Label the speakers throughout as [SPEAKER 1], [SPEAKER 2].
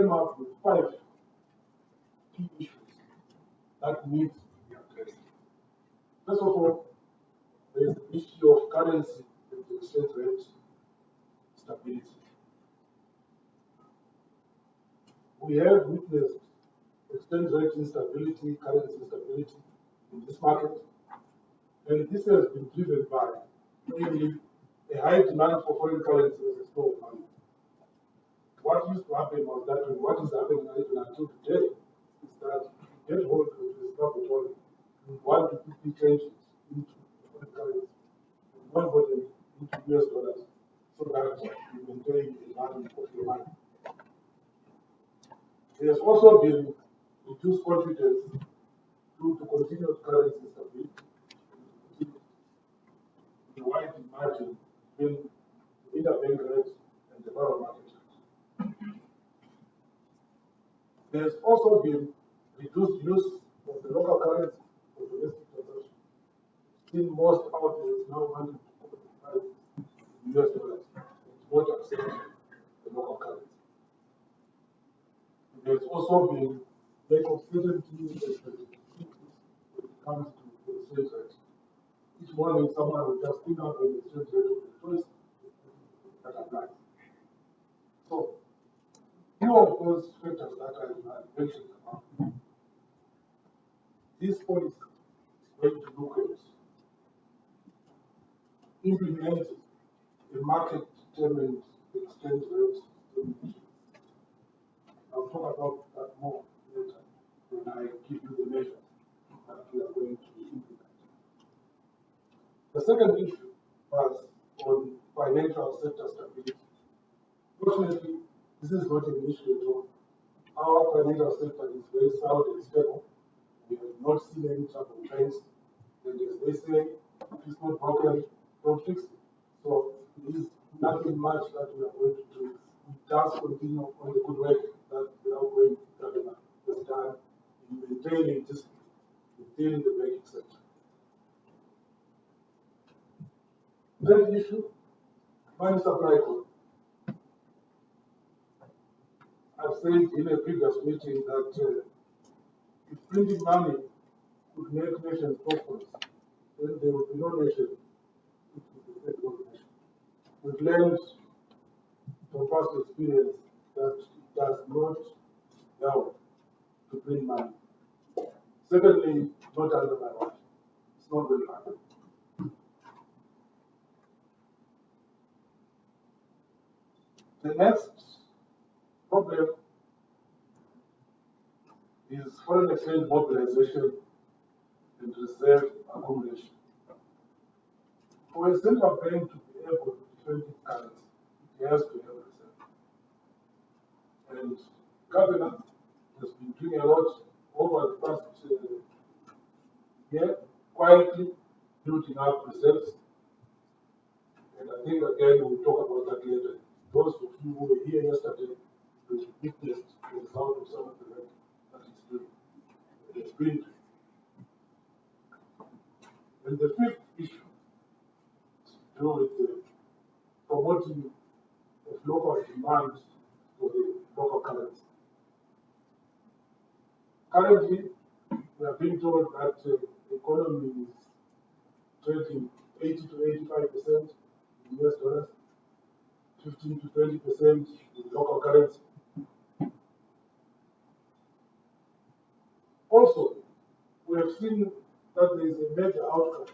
[SPEAKER 1] came up with 5 key issues that need to be addressed. First of all, there is the issue of currency and exchange rate stability. We have witnessed exchange rate instability, currency instability in this market, and this has been driven by mainly a high demand for foreign currency as a store of money. What used to happen was that, and what is happening even until today, is that you get hold of the Zimbabwe dollar, you want to quickly change it into foreign currency, and one body into US dollars, so that you maintain the value of your money. There has also been reduced confidence due to continued currency stability, the wide margin between the interbank rate and the borrow market rate. There has also been reduced use of the local currency for domestic transactions. Seen most outlets now wanting to buy US dollars and not accept the local currency. There's also been lack of certainty and predictability when it comes to the exchange rate. Each morning, someone will just pick up the exchange rate of the choice that applies. So, few of those factors that I mentioned about, this policy is going to look at implementing a market-determined exchange rate solution. I'll talk about that more later when I give you the measures that we are going to implement. The second issue was on financial sector stability. Fortunately, this is not an issue at all. Our financial sector is very sound and stable. We have not seen any trouble trends. And as they say, if it's not broken, don't fix it. So there is nothing much that we are going to do. We just continue on the good work that we are going to has done in maintaining discipline within the banking sector. Third issue, money supply growth. I've said in a previous meeting that if printing money could make nations prosperous, then there would be no nation which would be a growth nation. We've learned from past experience that it does not help to print money. Secondly, not under my watch. It's not going to happen. The next problem is foreign exchange mobilization and reserve accumulation. For a central bank to be able to defend its currency, it has to have reserve. And governor has been doing a lot over the past year, quietly building up reserves. And I think again we'll talk about that later. Those of you who were here yesterday will witness the result of some of the work that it's doing. It's been doing. And the fifth issue is to do with the promoting of local demand for the local currency. Currently, we are being told that the economy is trading 80 to 85% in US dollars, 15 to 20% in local currency. Also, we have seen that there is a major outcome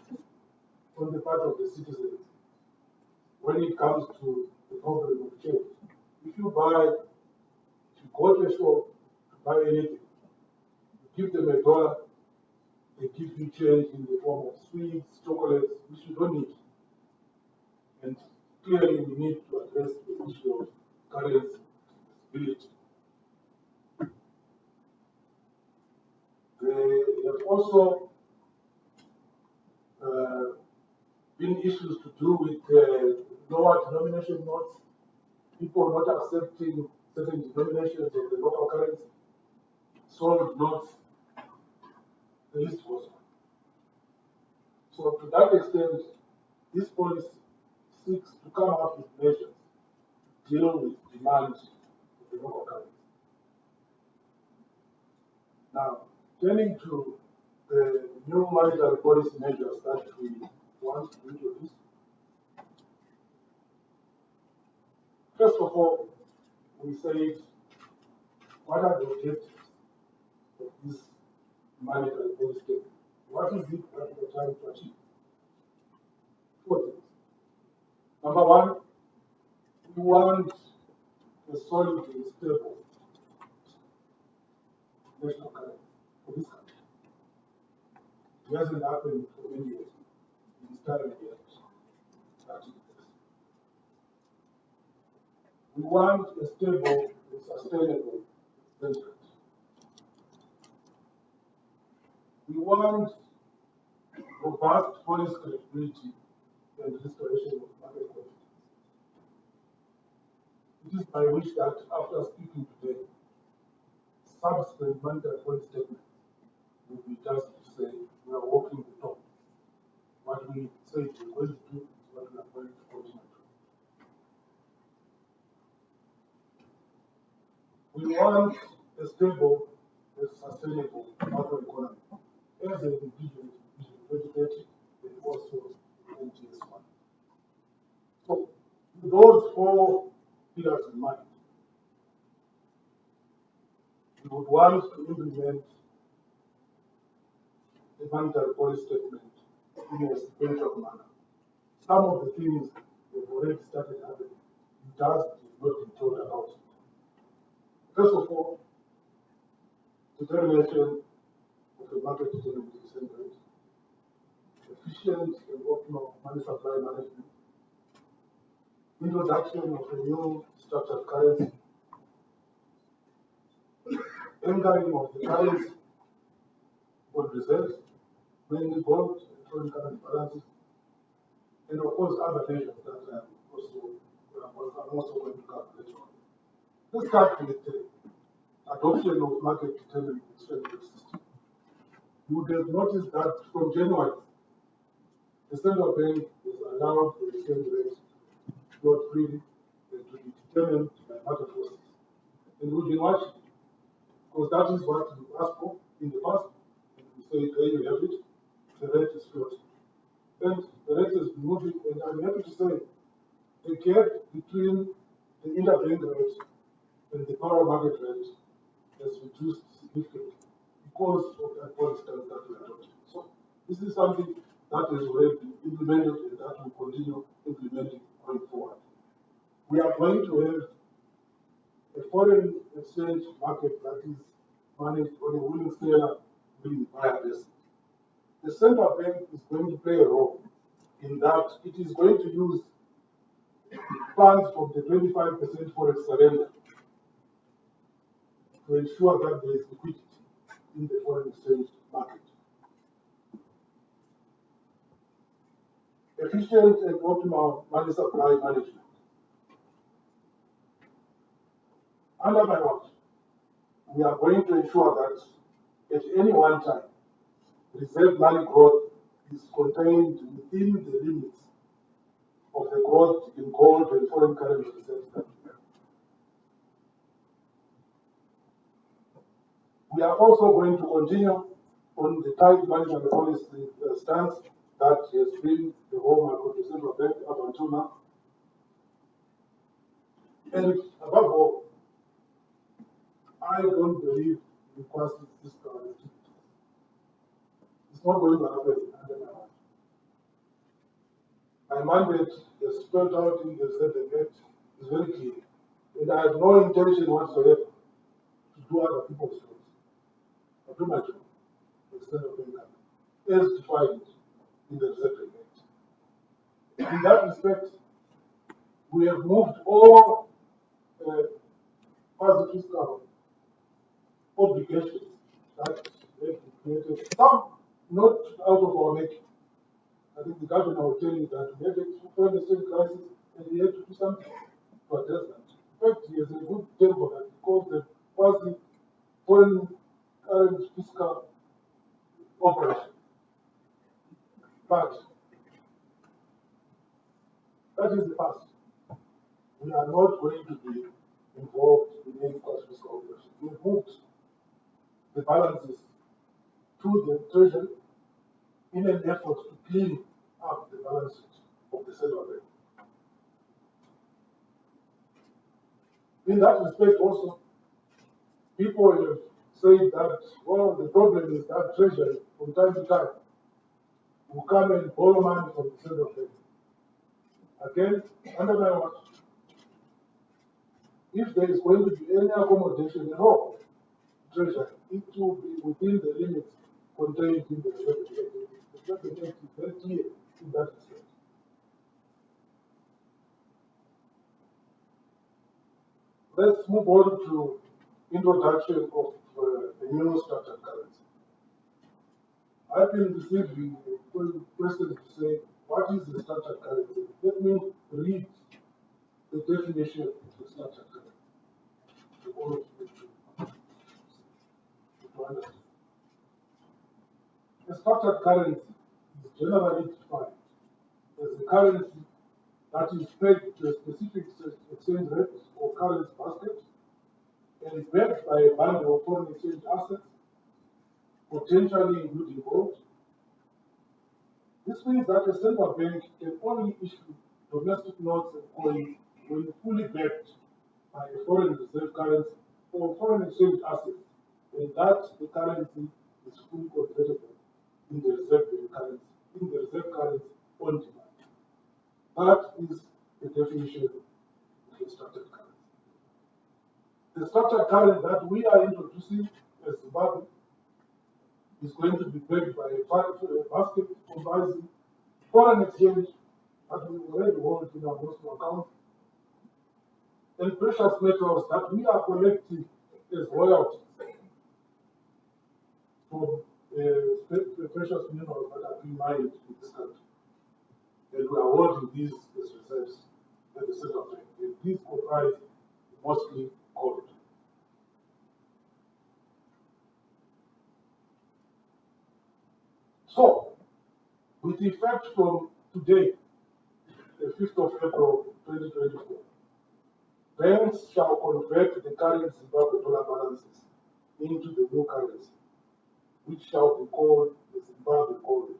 [SPEAKER 1] on the part of the citizens when it comes to the problem of change. If you go to a shop to buy anything, you give them $1, they give you change in the form of sweets, chocolates, which you don't need. And clearly we need to address the issue of currency stability. There have also been issues to do with lower denomination notes, people not accepting certain denominations of the local currency, sold notes, the list goes on. So to that extent, this policy seeks to come up with measures to deal with demand of the local currency. Now, turning to the new monetary policy measures that we want to introduce. First of all, we said, what are the objectives of this monetary policy statement? What is it that we are trying to achieve? Four things. Number one, we want a solid and stable national currency for this country. It hasn't happened for many years. It is time yet that it is. We want a stable and sustainable exchange rate. We want robust policy credibility and restoration of market confidence. It is by which that after speaking today, subsequent monetary policy statement will be just to say we are walking the talk. What we say we're going to do is what we are going to continue to do. We want a stable and sustainable macroeconomy as an individual vision 2030 and also RTGS 1. So, with those four pillars in mind, we would want to implement the monetary policy statement in a sequential manner. Some of the things have already started happening. It just is not been told about it. First of all, determination of the market determined exchange rate, efficient and optimal money supply management, introduction of a new structured currency, anchoring of the currency on reserves, mainly gold and foreign currency balances, and of course other measures that I'm also going to cover later on. Let's start with the adoption of market determined exchange rate system. You would have noticed that from January, the central bank has allowed the exchange rate to go freely and to be determined by market forces. And we've been watching, because that is what you asked for in the past. And we say, there you have it, the rate is floating. And the rate is moving, and I'm happy to say the gap between the interbank rate and the power market rate has reduced significantly because of that policy that we are adopting. So this is something that has already been implemented and that will continue implementing going forward. We are going to have a foreign exchange market that is managed on a willing seller, willing buyer basis. The central bank is going to play a role in that it is going to use funds from the 25% forex surrender to ensure that there is liquidity in the foreign exchange market. Efficient and optimal money supply management. Under my watch, we are going to ensure that at any one time, reserve money growth is contained within the limits of the growth in gold and foreign currency reserves that we have. We are also going to continue on the tight monetary policy stance that has been the hallmark of the central bank up until now. And above all, I don't believe in quasi fiscal activities. It's not going to happen under my watch. My mandate, as spelled out in the Reserve Act, is very clear. And I have no intention whatsoever to do other people's jobs. I do my job, extend of income, as defined in the Reserve Act. In that respect, we have moved all quasi-fiscal obligations that have been created, some not out of our making. I think the governor will tell you that we had a foreign exchange crisis and we had to do something to address that. In fact, he has a good tempo that because the quasi foreign current fiscal operation. But that is the past. We are not going to be involved in any quasi fiscal operation. We moved the balances to the treasury in an effort to clean up the balance sheet of the central bank. In that respect also, people have said that, well, the problem is that treasury from time to time will come and borrow money from the central bank. Again, under my watch, if there is going to be any accommodation at all, treasury, it will be within the limits contained in the Reserve Act. The Reserve Act is very clear in that respect. Let's move on to introduction of the new structured currency. I've been receiving questions to say, what is the structured currency? Let me read the definition of the structured currency to all of you to understand. A structured currency is generally defined as a currency that is pegged to a specific exchange rate or currency basket and is backed by a bundle of foreign exchange assets, potentially including gold. This means that a central bank can only issue domestic notes and coins when fully backed by a foreign reserve currency or foreign exchange assets, and that the currency is fully convertible in the reserve currency on demand. That is the definition of the structured currency. The structured currency that we are introducing as Zimbabwe is going to be backed by a basket comprising foreign exchange that we already hold in our national account and precious metals that we are collecting as royalties from the precious minerals that are being mined in this country. And we are holding these as reserves at the central bank. And these comprise mostly gold. So, with effect from today, the 5th of April 2024, banks shall convert the current Zimbabwe dollar balances into the new currency, which shall be called the Zimbabwe gold.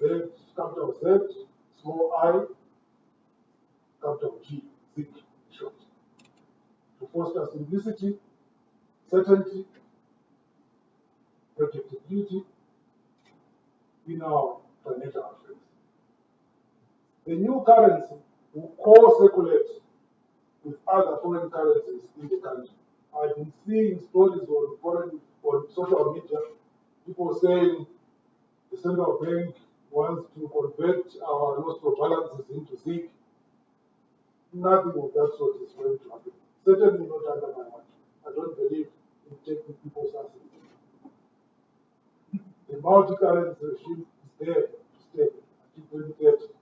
[SPEAKER 1] Z, capital Z, small I, capital G, ZiG in short. To foster simplicity, certainty, predictability in our financial affairs. The new currency will co-circulate with other foreign currencies in the country. I've been seeing stories on social media, people saying the central bank wants to convert our nostro balances into ZiG. Nothing of that sort is going to happen. Certainly not under my watch. I don't believe in taking people's assets. The multi-currency regime is there to stay until 2030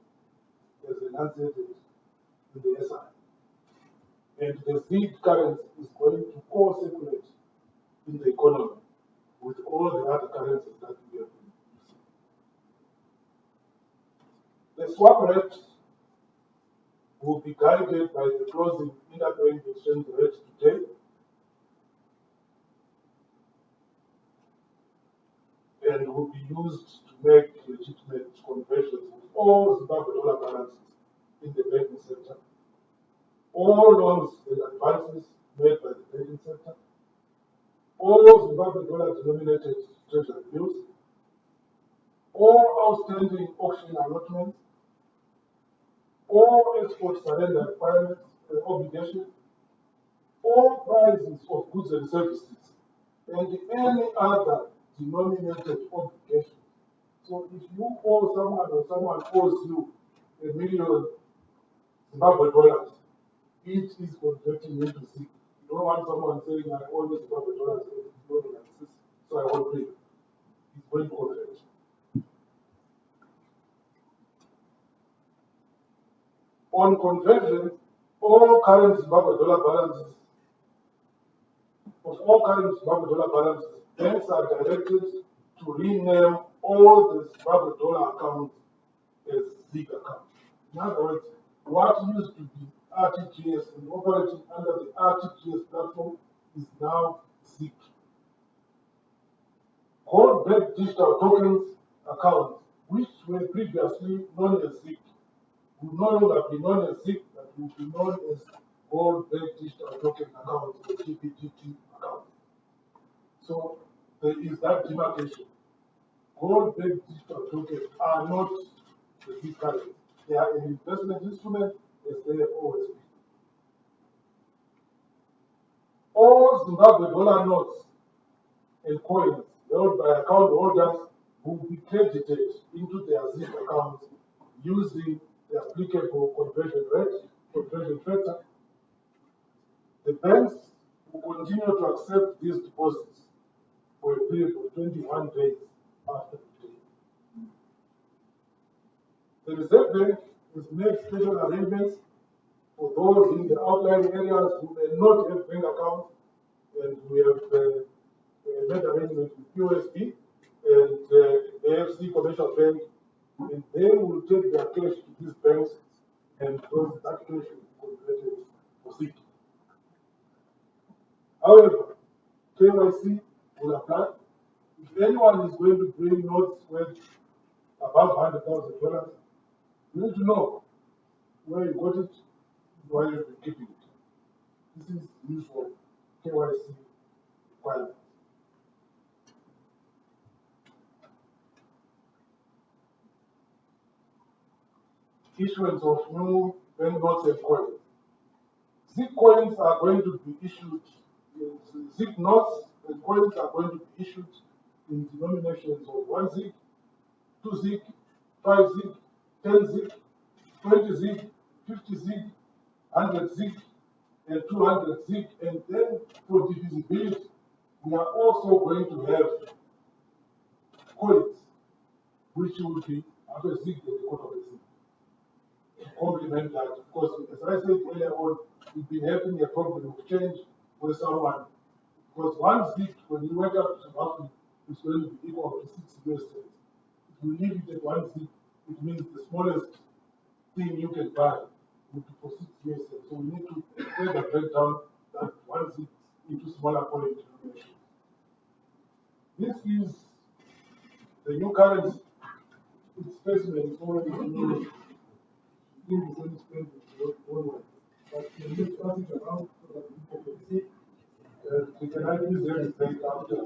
[SPEAKER 1] as an uncertainty in the SI. And the ZiG currency is going to co-circulate in the economy with all the other currencies that we have been using. The swap rate will be guided by the closing interbank exchange rate today and will be used to make legitimate conversions with all Zimbabwe dollar balances in the banking sector, all loans and advances made by the banking sector, all Zimbabwe dollar denominated treasury bills, all outstanding auction allotments, all export surrender requirements and obligations, all prices of goods and services, and any other denominated obligation. So if you owe someone or someone owes you $1 million Zimbabwe dollars, it is converting into ZiG. You don't want someone saying, I owe you Zimbabwe dollars, so I won't pay. It's going to convert. On conversion, all current Zimbabwe dollar balances, banks are directed to rename all the Zimbabwe dollar accounts as ZiG accounts. In other words, what used to be RTGS and operating under the RTGS platform is now ZiG. Gold-backed digital tokens accounts, which were previously known as ZiG, will no longer be known as ZiG, but will be known as gold-backed digital token accounts or GBTT accounts. So there is that demarcation. Gold-backed digital tokens are not the ZiG currency. They are an investment instrument as they have always been. All Zimbabwe dollar notes and coins held by account holders will be credited into their ZiG accounts using the applicable conversion factor. The banks will continue to accept these deposits for a period of 21 days after the day. The Reserve Bank has made special arrangements for those in the outlying areas who may not have bank accounts, and we have made arrangements with POSB and AFC Commercial Bank, and they will take their cash to these banks, and that cash will be converted for ZiG. However, KYC will apply. If anyone is going to bring notes worth above $100,000, you need to know where you got it, why you've been keeping it. This is usual KYC requirement. Issuance of new banknotes and coins. ZiG coins are going to be issued, ZiG notes and coins are going to be issued in denominations of 1 ZiG, 2 ZiG, 5 ZiG, 10 ZiG, 20 ZiG, 50 ZiG, 100 ZiG, and 200 ZiG. And then for divisibility, we are also going to have coins, which will be after ZiG and a quarter of a ZiG. To complement that, of course, as I said earlier on, we've been having a problem of change with someone, because 1 ZiG, when you work out roughly, is going to be equal to 6 US cents. If you leave it at 1 ZiG, it means the smallest thing you can buy would be for 6 US cents. So we need to further break down that 1 ZiG into smaller coin denominations. This is the new currency. Its specimen is already new. But can you pass it around so that people can see? We can use everything after.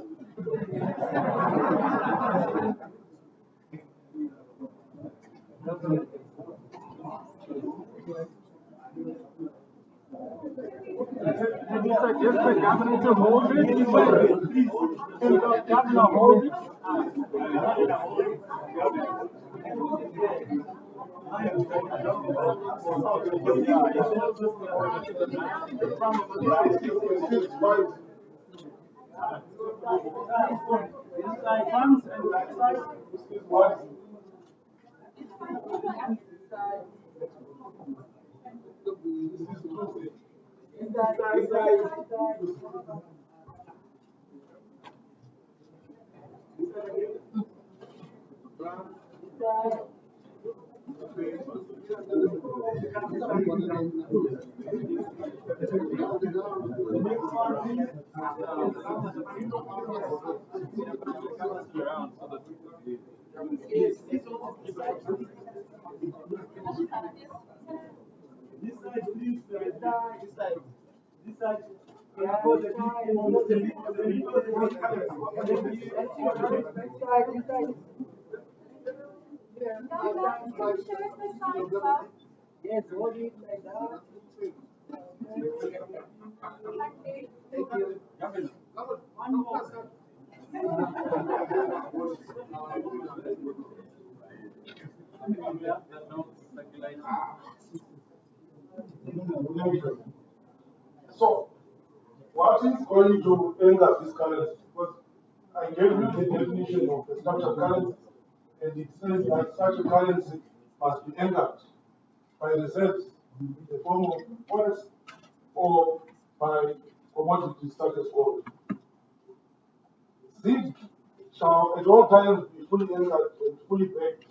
[SPEAKER 2] Maybe suggest the governor to hold it. Can the governor hold it? Inside ones and backside. Yes, hold it like that. Thank you. One more.
[SPEAKER 1] So, what is going to anger this currency? Because I gave you the definition of the structured currency, and it says that such a currency must be anchored by reserves in the form of forex or by commodities such as gold. ZiG shall at all times be fully anchored and fully backed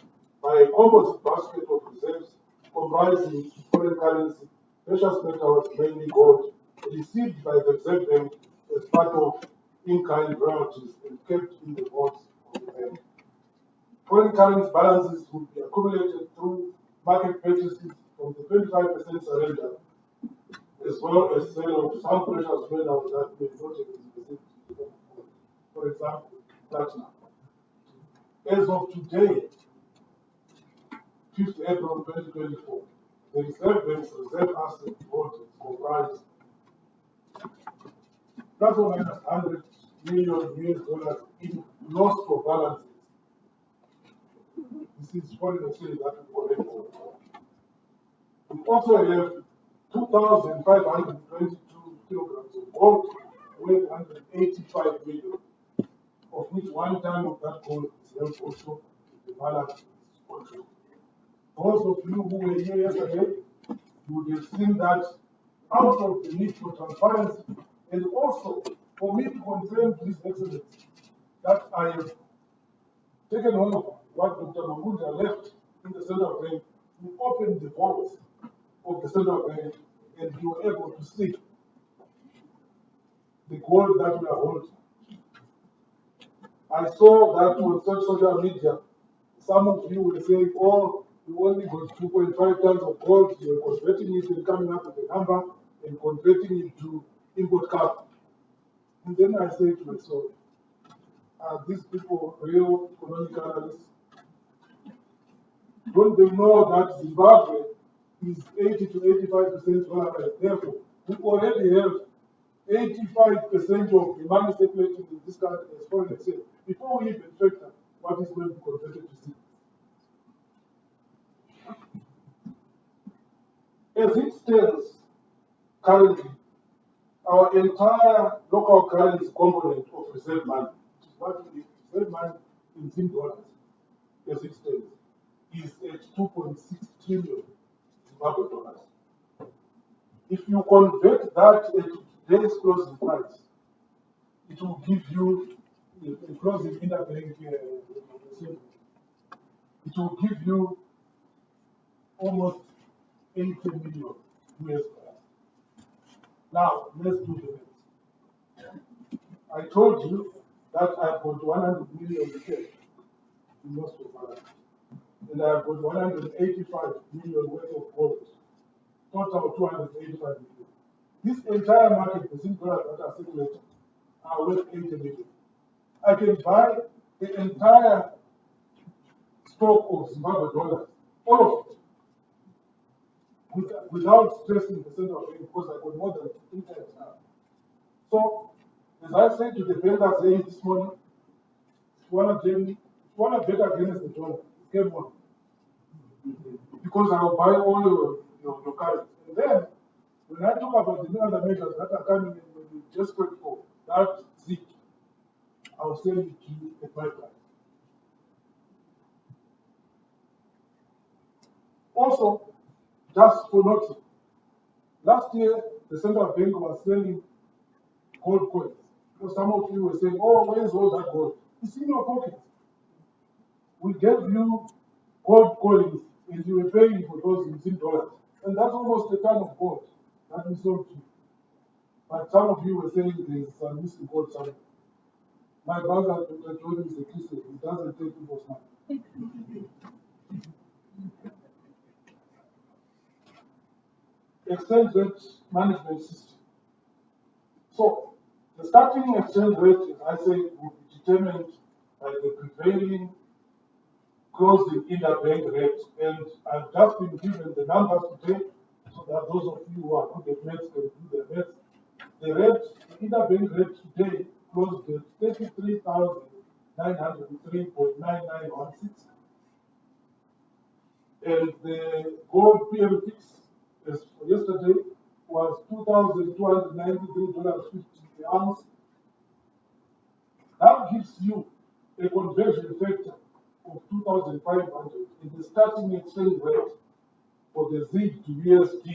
[SPEAKER 1] by a composite basket of reserves comprising foreign currency, precious metals, mainly gold, received by the Reserve Bank as part of in-kind royalties and kept in the vaults bank. Foreign currency balances would be accumulated through market purchases from the 25% surrender, as well as sale of some precious metals that may not have been specific to the gold. For example, platinum. As of today, 5th April 2024, the Reserve Bank's reserve asset holdings comprise plus or minus $100 million US in lost for balances. This is foreign exchange that we collect. We also have 2,522 kilograms of gold worth 185 million, of which 1 ton of that gold is held also in the balance control. Those of you who were here yesterday, you would have seen that out of the need for transparency and also for me to confirm to His Excellency that I have taken over what Dr. Mamuda left in the Central Bank. We opened the vaults of the Central Bank and you were able to see the gold that we are holding. I saw that on social media, some of you were saying, oh, you only got 2.5 tons of gold, you were converting it and coming up with a number and converting it to import carbon. And then I said to myself, are these people real economic analysts? Don't they know that Zimbabwe is 80 to 85% dollarized? Therefore, we already have 85% of the money circulating in this country as foreign exchange before we even factor what is going to be converted to ZiG. As it stands currently, our entire local currency component of reserve money, which is what we reserve money in ZiG dollars, as it stands, is at 2.6 trillion Zimbabwe dollars. If you convert that at today's closing price, it will give you a closing interbank. It will give you almost 80 million US dollars. Now, let's do the next. I told you that I've got 100 million cash in most of my life. And I've got 185 million worth of gold. Total 285 million. This entire market, the ZiG dollars that are circulating, are worth 80 million. I can buy the entire stock of Zimbabwe dollars, all of it, without stressing the central bank because I got more than 3 times now. So, as I said to the bankers this morning, if you want to bet against the dollar, game on. Because I'll buy all your currency. And then, when I talk about the other measures that are coming in, when you just wait for that ZiG, I'll send it to you at my price. Also, just for noting, last year the central bank was selling gold coins. So some of you were saying, oh, where is all that gold? It's in your pocket. We gave you gold coins and you were paying for those in ZiG dollars. And that's almost a ton of gold that we sold to you. But some of you were saying there's some missing gold somewhere. My brother, Dr. John, is a Christian. He doesn't take people's money. Exchange rate management system. So, the starting exchange rate, as I say, will be determined by the prevailing closing interbank rate. And I've just been given the numbers today, so that those of you who are good at maths can do the maths. The rate, the interbank rate today closed at 33,903.9916. And the gold PM fix as for yesterday was $2,293.50 per ounce. That gives you a conversion factor of 2,500 in the starting exchange rate for the ZiG to USD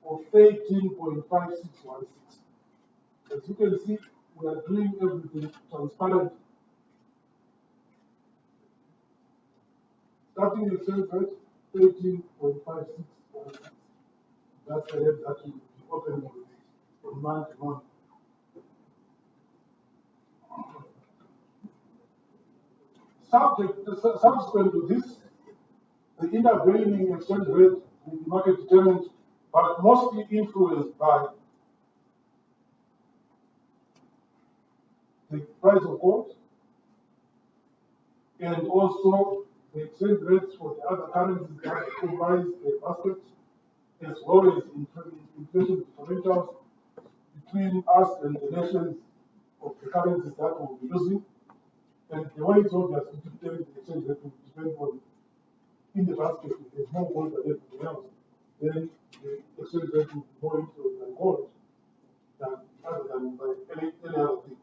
[SPEAKER 1] of 13.5616. As you can see, we are doing everything transparent. Starting exchange rate 13.5616. That's the rate that will be open from month to month. Subsequent to this, the intervening exchange rate will be market determined, but mostly influenced by the price of gold and also the exchange rates for the other currencies that comprise the basket, as well as inflation differentials between us and the nations of the currencies that we'll be using. And the way it's obviously to determine the exchange rate will depend on, in the basket, if there's more gold than everything else, then the exchange rate will be more influenced by gold rather than by any other thing.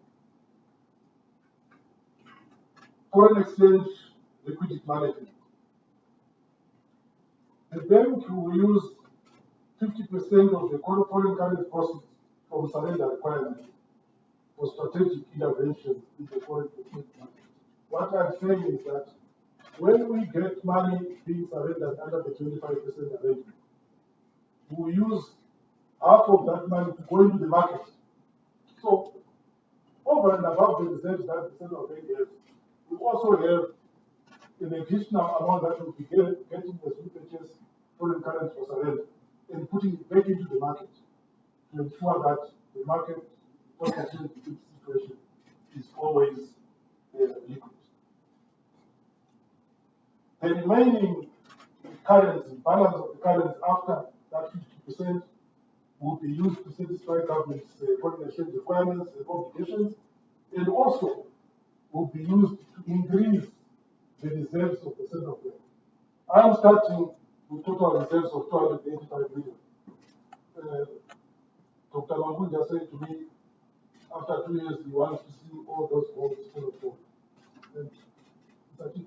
[SPEAKER 1] Foreign exchange liquidity management. The bank will use 50% of the foreign currency proceeds from surrender requirements for strategic intervention in the foreign exchange market. What I'm saying is that when we get money being surrendered under the 25% arrangement, we will use half of that money to go into the market. So, over and above the reserves that the central bank has, we also have an additional amount that we'll be getting as we purchase foreign currency for surrender and putting it back into the market to ensure that the market foreign exchange situation is always liquid. The remaining currency, balance of the currency after that 50% will be used to satisfy government's foreign exchange requirements and obligations, and also will be used to increase the reserves of the central bank. I'm starting with total reserves of 285 million. Dr. Mangu just said to me, after 2 years, he wants to see all those goals full of gold. And that's it.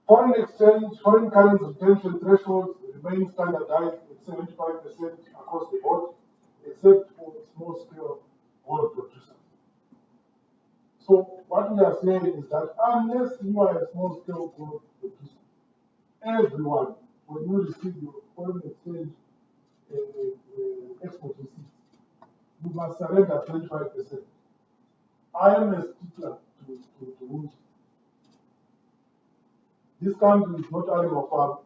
[SPEAKER 1] Foreign exchange, foreign currency retention thresholds remain standardized at 75% across the board, except for small-scale gold producers. So what we are saying is that unless you are a small-scale gold producer, everyone, when you receive your foreign exchange export receipts, you must surrender 25%. I am a stickler to rules. This country is not animal farm.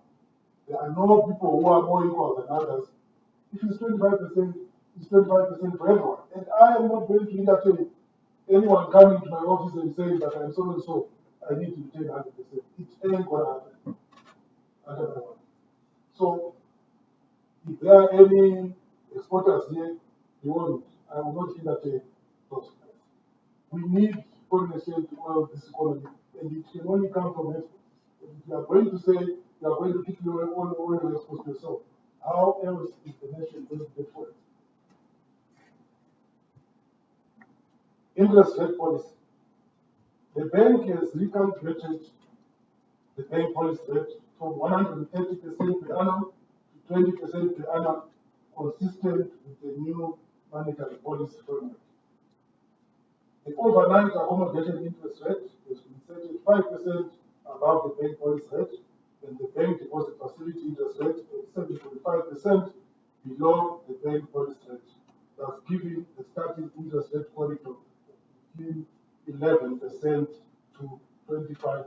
[SPEAKER 1] There are no people who are more equal than others. If it's 25%, it's 25% for everyone. And I am not going to entertain anyone coming to my office and saying that I'm so and so, I need to retain 100%. It ain't going to happen. I don't know. So, if there are any exporters here, I will not entertain those guys. We need foreign exchange to oil this economy, and it can only come from exports. If you are going to say you are going to keep your oil exports yourself, how else is the nation going to get for it? Interest rate policy. The bank has recalculated the bank policy rate from 130% per annum to 20% per annum, consistent with the new monetary policy framework. The overnight accommodation interest rate has been set at 5% above the bank policy rate, and the bank deposit facility interest rate at 7.5% below the bank policy rate, thus giving the starting interest rate corridor between 11% to 25%.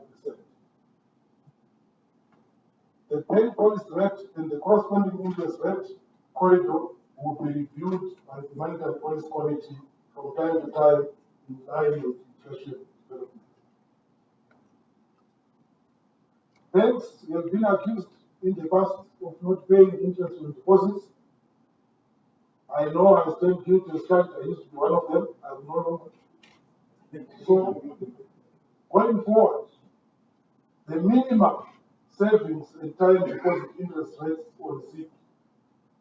[SPEAKER 1] The bank policy rate and the corresponding interest rate corridor will be reviewed by the Monetary Policy Committee from time to time in line with inflation development. Banks have been accused in the past of not paying interest on deposits. I know I stand guilty as charged. I used to be one of them. I'm no longer. So, going forward, the minimum savings and time deposit interest rates on ZiG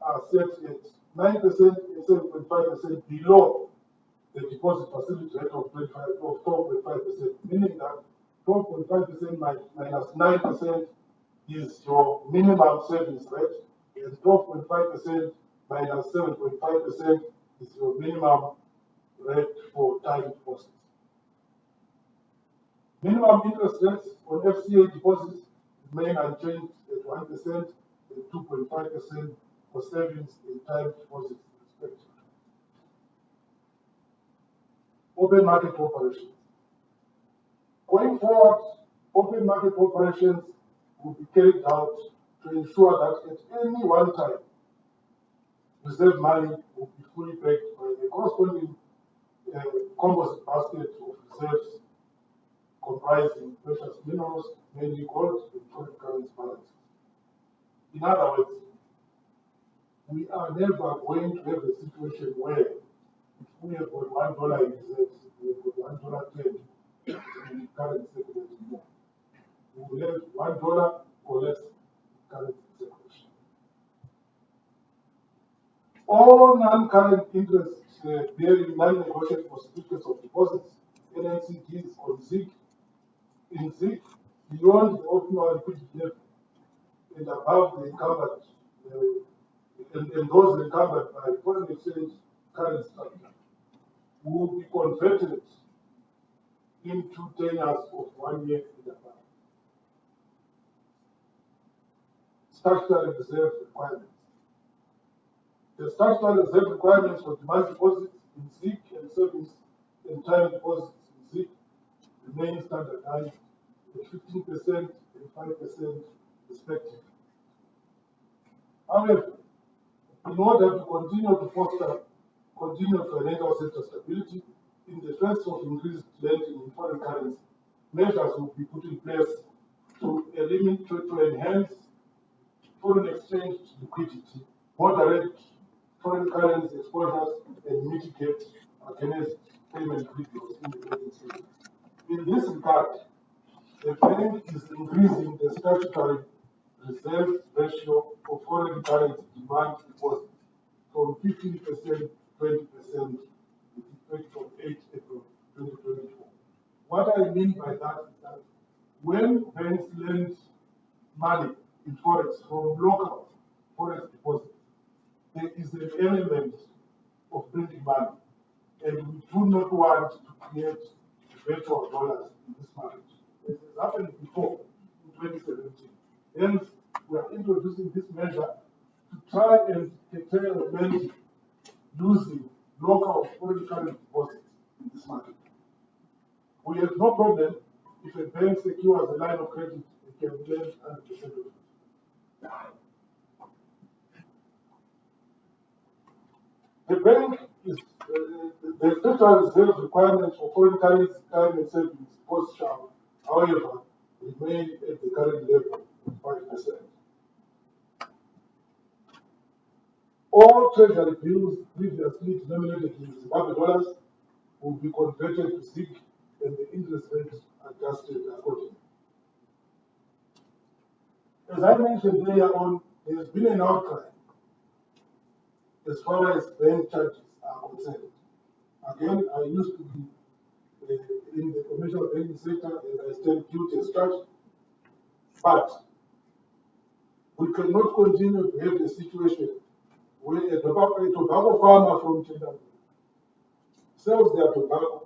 [SPEAKER 1] are set at 9% and 7.5% below the deposit facility rate of 12.5%, meaning that 12.5% minus 9% is your minimum savings rate, and 12.5% minus 7.5% is your minimum rate for time deposits. Minimum interest rates on FCA deposits remain unchanged at 1% and 2.5% for savings and time deposits, respectively. open market operations. Going forward, open market operations will be carried out to ensure that at any one time, reserve money will be fully backed by the corresponding composite basket of reserves comprising precious minerals, mainly gold and foreign currency balances. In other words, we are never going to have a situation where if we have got $1 in reserves, we have got $1.10 in currency circulation. No. We will have $1 or less currency circulation. All non-current interest bearing non-negotiable certificates of deposits, NNCDs on ZiG, in ZiG, beyond the optimal liquidity level and above the encumbered, and those encumbered by foreign exchange currency structure will be converted into tenures of 1 year and above. Statutory reserve requirements. The statutory reserve requirements for demand deposits in ZiG and savings and time deposits in ZiG remain standardized at 15% and 5% respectively. However, in order to continue to foster continued financial sector stability, in the face of increased lending in foreign currency, measures will be put in place to enhance foreign exchange liquidity, moderate foreign currency exposures, and mitigate against payment reviews in the banking system. In this regard, the bank is increasing the statutory reserve ratio of foreign currency demand deposits from 15% to 20% with effect from 8 April 2024. What I mean by that is that when banks lend money in forex from local forex deposits, there is an element of printing money, and we do not want to create virtual dollars in this market. This has happened before in 2017. Hence, we are introducing this measure to try and curtail lending using local foreign currency deposits in this market. We have no problem if a bank secures a line of credit and can lend 100% of it. The bank is the statutory reserve requirements for foreign currency time and savings deposits shall, however, remain at the current level of 5%. All treasury bills previously denominated in Zimbabwe dollars will be converted to ZiG and the interest rates adjusted accordingly. As I mentioned earlier on, there has been an outcry as far as bank charges are concerned. Again, I used to be in the commercial banking sector and I stand guilty as charged. But we cannot continue to have a situation where a tobacco farmer from Zimbabwe sells their tobacco,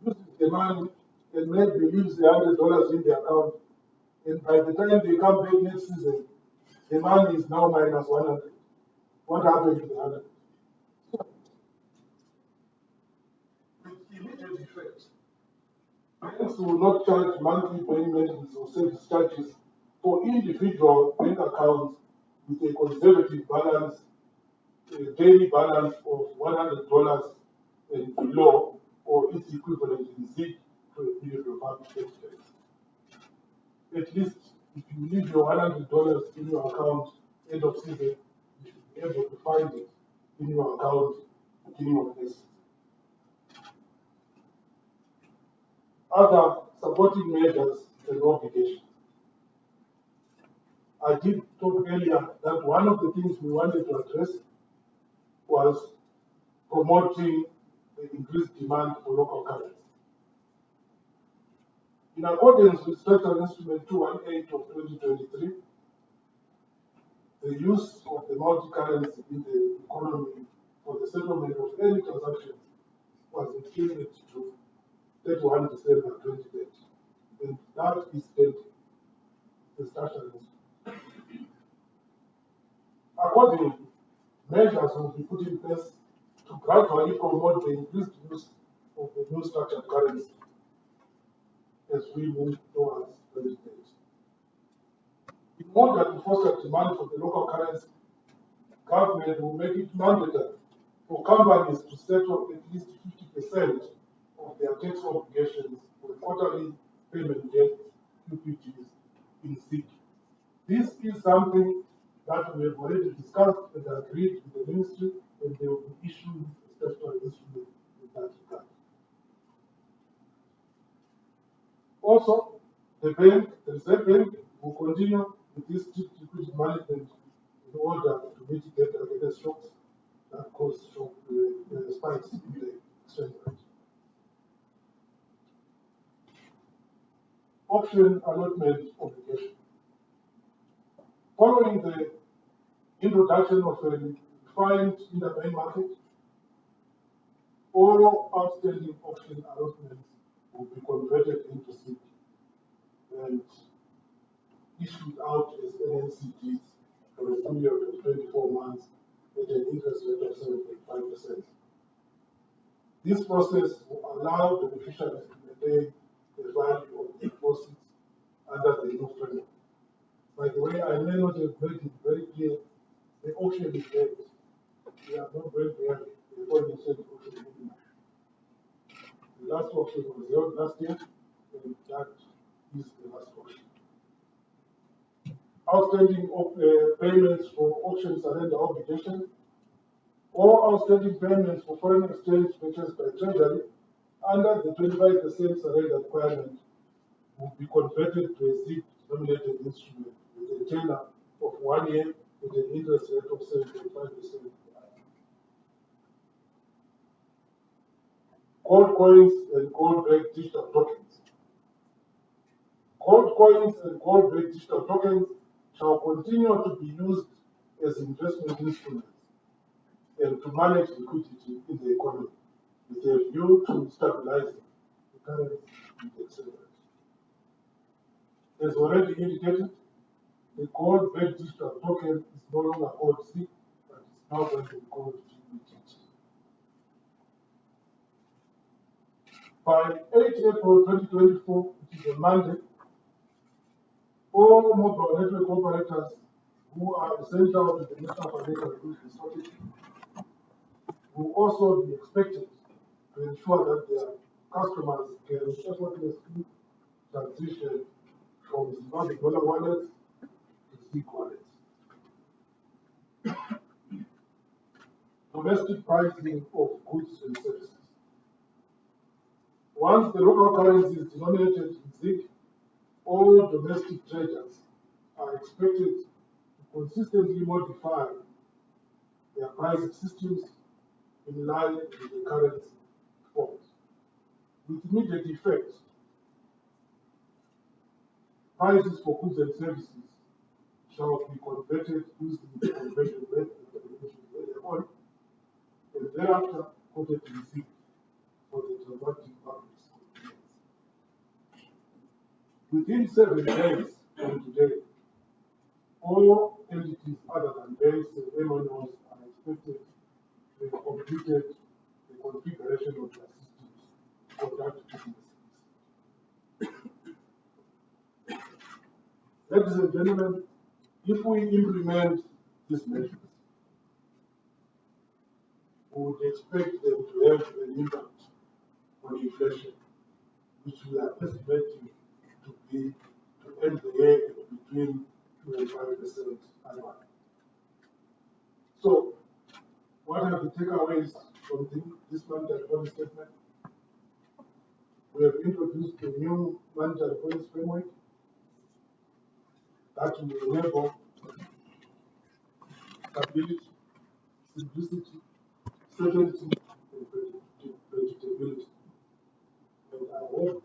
[SPEAKER 1] uses the money, and maybe leaves the $100 in the account, and by the time they come back next season, the money is now minus 100. What happened to the 100? With immediate effect, banks will not charge monthly payments or service charges for individual bank accounts with a conservative balance, a daily balance of $100 and below, or its equivalent in ZiG for a period of up to 30 days. At least, if you leave your $100 in your account end of season, you should be able to find it in your account beginning of next season. Other supporting measures and obligations. I did talk earlier that one of the things we wanted to address was promoting the increased demand for local currency. In accordance with Structural Instrument 218 of 2023, the use of the multi-currency in the economy for the settlement of any transactions was extended to 31 December 2030. And that is the Structural Instrument. Accordingly, measures will be put in place to gradually promote the increased use of the new structured currency as we move towards 2030. In order to foster demand for the local currency, government will make it mandatory for companies to settle at least 50% of their tax obligations with quarterly payment dates, QPGs, in ZiG. This is something that we have already discussed and agreed with the ministry, and they will be issuing a statutory instrument in that regard. Also, the Reserve Bank, will continue with this strict liquidity management in order to mitigate against shocks that cause spikes in the exchange rate. Option allotment obligation. Following the introduction of a defined interbank market, all outstanding option allotments will be converted into ZiG and issued out as NNCDs for a period of 24 months at an interest rate of 7.5%. This process will allow beneficiaries to maintain the value of the deposits under the new framework. By the way, I may not have made it very clear, the auction is dead. We are not going to have a foreign exchange auction anymore. The last auction was held last year, and that is the last auction. Outstanding payments for auction surrender obligation, or outstanding payments for foreign exchange purchased by Treasury under the 25% surrender requirement will be converted to a ZiG-denominated instrument with a tenor of 1 year with an interest rate of 7.5%. Gold coins and gold-backed digital tokens. Gold coins and gold-backed digital tokens shall continue to be used as investment instruments and to manage liquidity in the economy with a view to stabilizing the currency exchange rate. As already indicated, the gold-backed digital token is no longer called ZiG, but it's now going to be called GBTT. By 8 April 2024, which is a Monday, all mobile network operators who are essential to the national financial inclusion strategy will also be expected to ensure that their customers can effortlessly transition from Zimbabwe dollar wallets to ZiG wallets. Domestic pricing of goods and services. Once the local currency is denominated in ZiG, all domestic traders are expected to consistently modify their pricing systems in line with the currency forms. With immediate effect, prices for goods and services shall be converted using the conversion method that I mentioned earlier on, and thereafter quoted in ZiG for the transacting parties. Within 7 days from today, all entities other than banks and MNOs are expected to have completed the configuration of their systems to conduct business. Ladies and gentlemen, if we implement these measures, we would expect them to have an impact on inflation, which we are estimating to be to end the year between 2 and 5% annually. So, what are the takeaways from this monetary policy statement? We have introduced a new monetary policy framework that will enable stability, simplicity, certainty, and predictability. And I hope